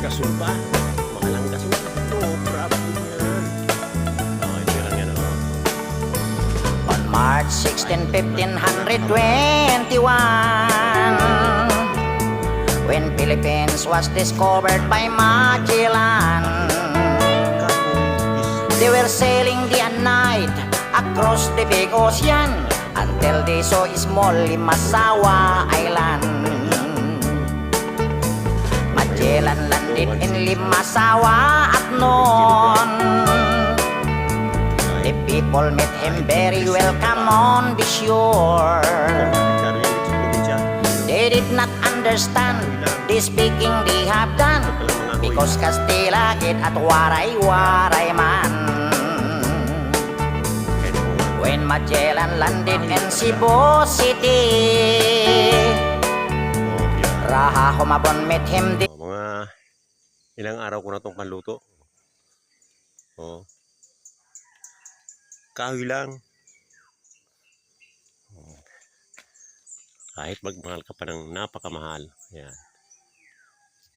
Gasol pa. Mahalang gasol. No problem yan. Ito lang yan. On March 16, 1521, when Philippines was discovered by Magellan, they were sailing day and night across the big ocean until they saw a small Limasawa Island. Magellan landed in Limasawa at noon. The people met him very welcome on the shore. They did not understand the speaking they have done, because Kastila git at waray-waray man. When Magellan landed in Cebu City, Raha Humabon met him. Mga ilang araw ko na itong panluto. Kahoy lang. Kahit magmahal ka pa ng napakamahal. Yan.